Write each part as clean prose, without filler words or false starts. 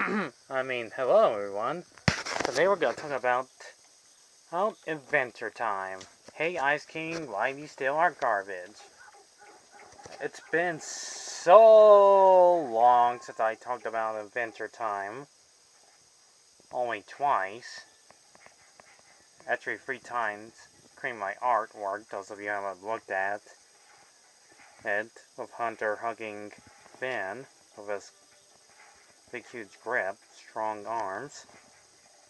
Hello everyone. Today we're gonna talk about Adventure Time. Hey Ice King, why do you steal our garbage? It's been so long since I talked about Adventure Time. Only twice. Actually 3 times. Creating my artwork, those of you who haven't looked at it, with Hunter hugging Finn with his big huge grip, strong arms.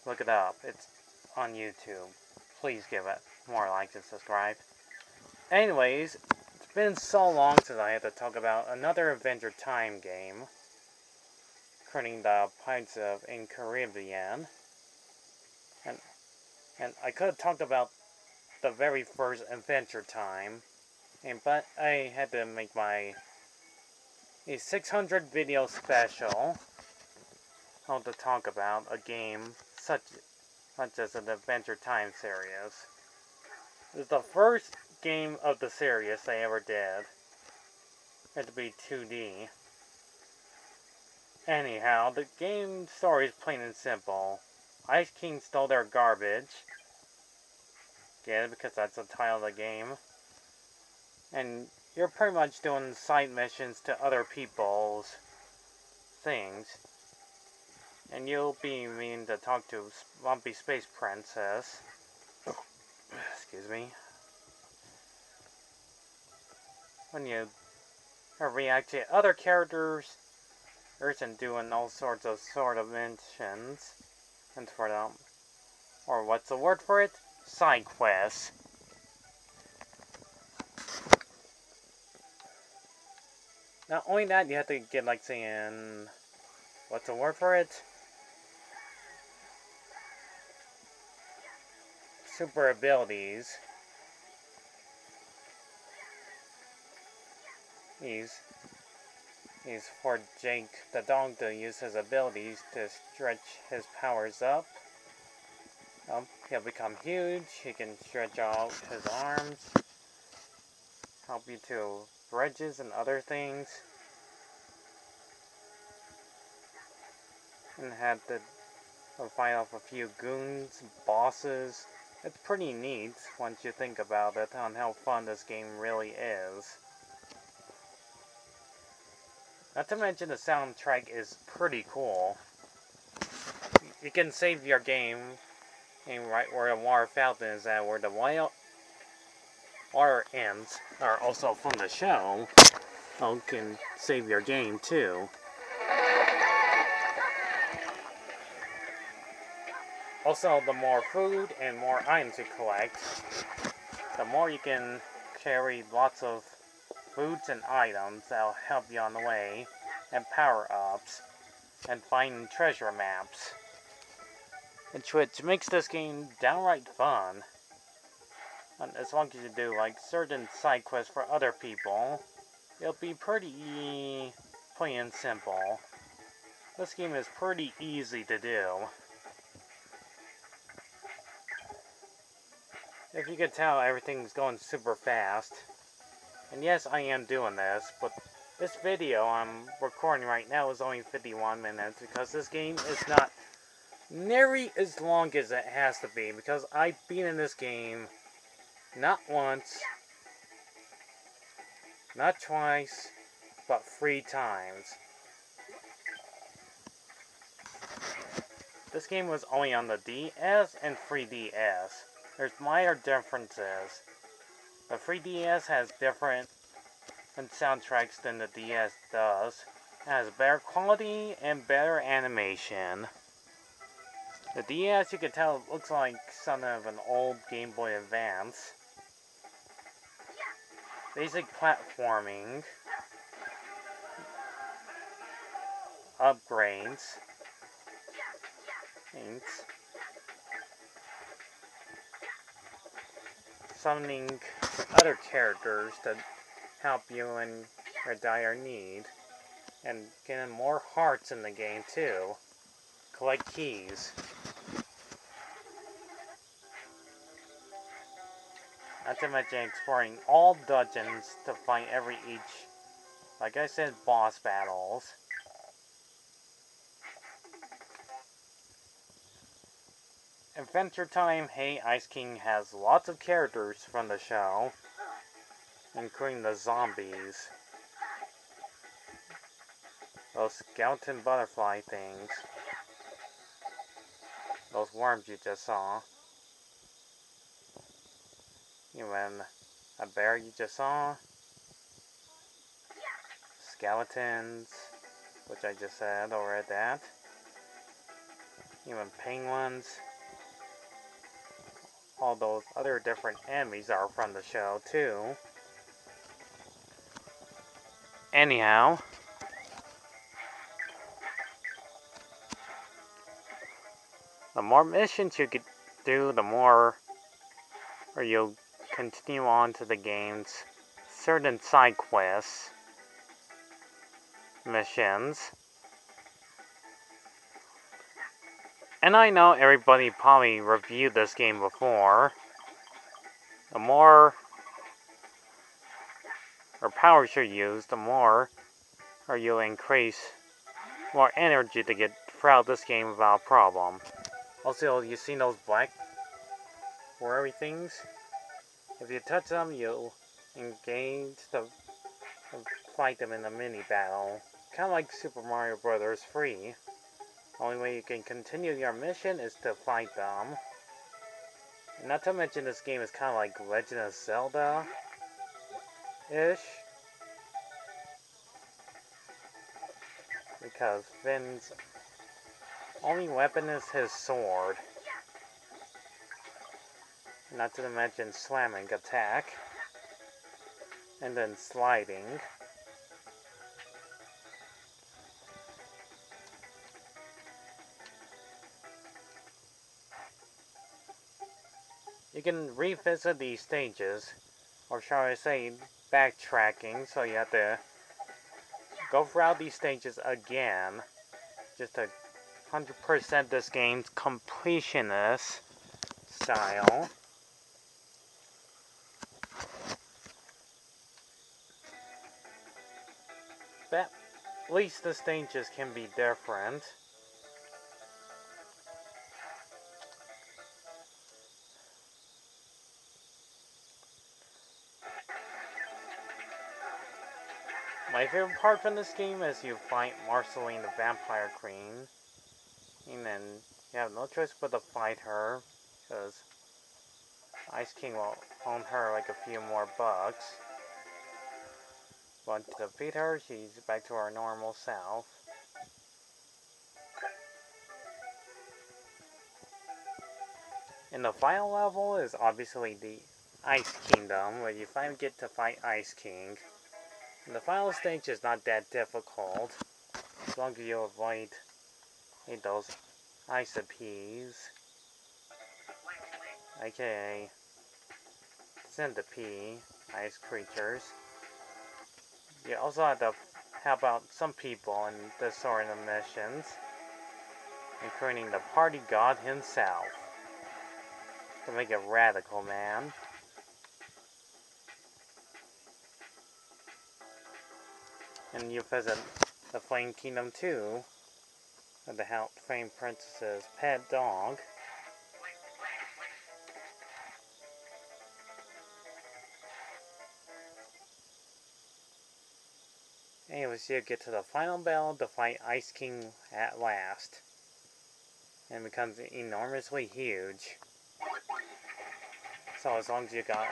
Look it up. It's on YouTube. Please give it more likes and subscribe. Anyways, it's been so long since I had to talk about another Adventure Time game. Creating the Pirates of Caribbean. And I could have talked about the very first Adventure Time. But I had to make a 600 video special. How to talk about a game such as an Adventure Time series. This is the first game of the series they ever did. It had to be 2D. Anyhow, the game story is plain and simple. Ice King stole their garbage. Get it? Because that's the title of the game. And you're pretty much doing side missions to other people's things. And you'll be meaning to talk to Lumpy Space Princess. Excuse me. When you react to other characters, and doing all sorts of missions. And for them. Or what's the word for it? Side quests. Not only that, you have to get saying, what's the word for it? Super abilities. He's for Jake the dog to use his abilities to stretch his powers up. He'll become huge, he can stretch out his arms, help you to bridges and other things. And had to fight off a few goons, bosses. It's pretty neat once you think about it on how fun this game really is. Not to mention the soundtrack is pretty cool. You can save your game right where the water fountain is at, where the water ends, are also from the show. You can save your game too. Also, the more food and more items you collect, the more you can carry lots of foods and items that'll help you on the way, and power-ups, and finding treasure maps. Which makes this game downright fun. And as long as you do certain side quests for other people, it'll be pretty plain and simple. This game is pretty easy to do. If you could tell, everything's going super fast. And yes, I am doing this, but this video I'm recording right now is only 51 minutes because this game is not nearly as long as it has to be, because I've been in this game not once, not twice, but 3 times. This game was only on the DS and 3DS. There's minor differences. The 3DS has different soundtracks than the DS does. It has better quality and better animation. The DS, you can tell, looks like some of an old Game Boy Advance. Basic platforming. Upgrades. Thanks. Summoning other characters to help you in your dire need. And getting more hearts in the game too. Collect keys. Not to mention exploring all dungeons to find like I said, boss battles. Adventure Time Hey Ice King has lots of characters from the show, including the zombies. Those skeleton butterfly things. Those worms you just saw. Even a bear you just saw. Skeletons, which I just said or read that. Even penguins. All those other different enemies are from the show too. Anyhow, the more missions you could do, the more, or you'll continue on to the game's certain side quests, missions. And I know everybody probably reviewed this game before. The more or powers you use, the more or you'll increase more energy to get throughout this game without a problem. Also, you see those black furry things? If you touch them, you'll engage to fight them in a mini battle. Kind of like Super Mario Bros. 3. Only way you can continue your mission is to fight them. And not to mention this game is kind of like Legend of Zelda-ish. Because Finn's only weapon is his sword. Not to mention slamming attack. And then sliding. You can revisit these stages, or shall I say, backtracking, so you have to go throughout these stages again, just to 100% this game's completionist style. But at least the stages can be different. My favorite part from this game is you fight Marceline the Vampire Queen. And then you have no choice but to fight her, because Ice King will own her like a few more bucks. Once to defeat her, she's back to her normal self. And the final level is obviously the Ice Kingdom, where you finally get to fight Ice King. And the final stage is not that difficult, as long as you avoid those Ice-Peas, aka centipede ice creatures. You also have to help out some people in this sort of missions, including the party god himself, to make it radical, man. And you visit the Flame Kingdom too, with the help Flame Princess's pet dog. Anyways, you get to the final battle to fight Ice King at last. And it becomes enormously huge. So as long as you got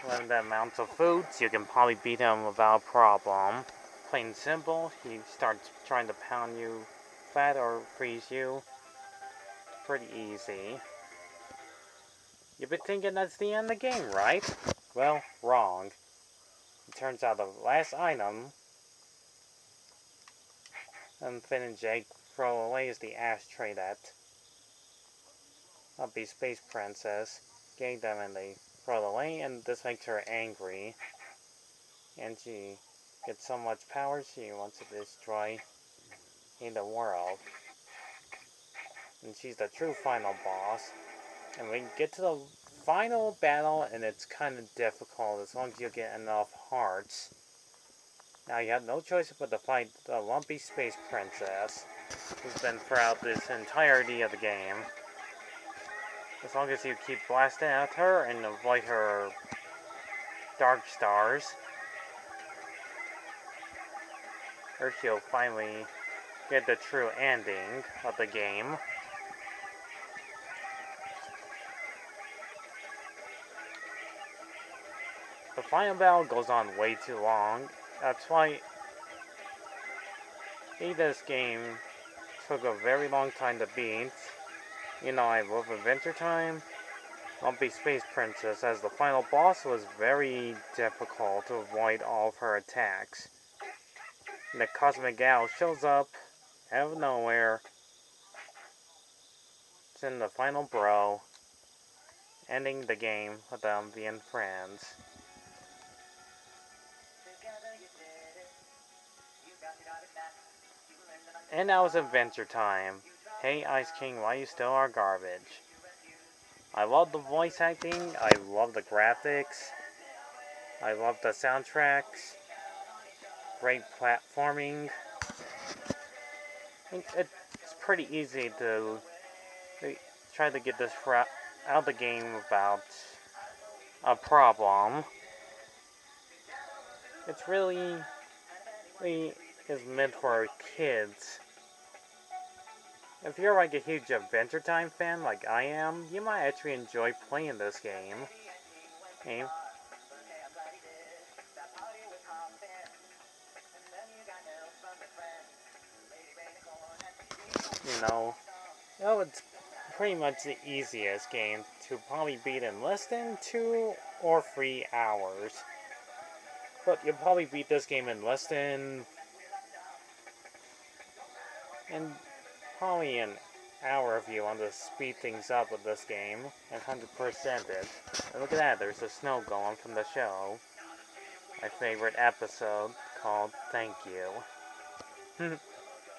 unlimited amounts of foods, you can probably beat him without a problem. Plain and simple, he starts trying to pound you flat or freeze you. Pretty easy. You've been thinking that's the end of the game, right? Well, wrong. It turns out the last item Finn and Jake throw away is the ashtray that the Space Princess gave them, and they throw it away, and this makes her angry. And she gets so much power she wants to destroy the world. And she's the true final boss. And we get to the final battle, and it's kind of difficult as long as you get enough hearts. Now you have no choice but to fight the Lumpy Space Princess, who's been throughout this entirety of the game. As long as you keep blasting at her and avoid her dark stars, or she'll finally get the true ending of the game. The final battle goes on way too long. That's why this game took a very long time to beat. You know, I love Adventure Time. Lumpy Space Princess, as the final boss was very difficult to avoid all of her attacks. And the Cosmic Gal shows up out of nowhere. It's in the final bro, ending the game with them being friends. And now it's Adventure Time. Hey Ice King, why you still are garbage? I love the voice acting, I love the graphics, I love the soundtracks, great platforming. It's pretty easy to try to get this out of the game without a problem. It's really is meant for kids. If you're like a huge Adventure Time fan like I am, you might actually enjoy playing this game. Okay. You know, it's pretty much the easiest game to probably beat in less than 2 or 3 hours. But you'll probably beat this game in less than probably an hour if you want to speed things up with this game and 100% it. And look at that, there's a snow golem from the show. My favorite episode called Thank You.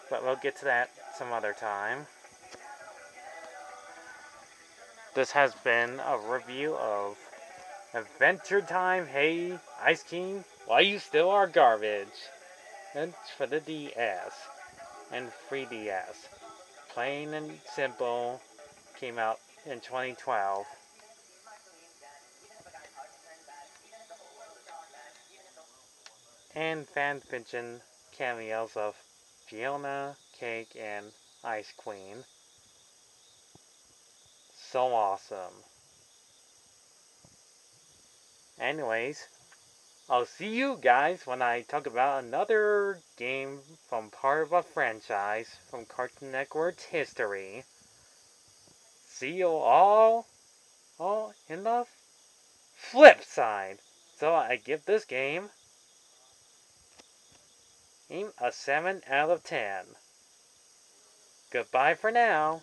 But we'll get to that some other time. This has been a review of Adventure Time. Hey, Ice King, why you still are garbage? It's for the DS and 3DS. Plain and simple. Came out in 2012. And fanfiction cameos of Fiona, Cake, and Ice Queen. So awesome. Anyways, I'll see you guys when I talk about another game from part of a franchise from Cartoon Network's history. See you all in the flip side. So I give this game a 7 out of 10. Goodbye for now.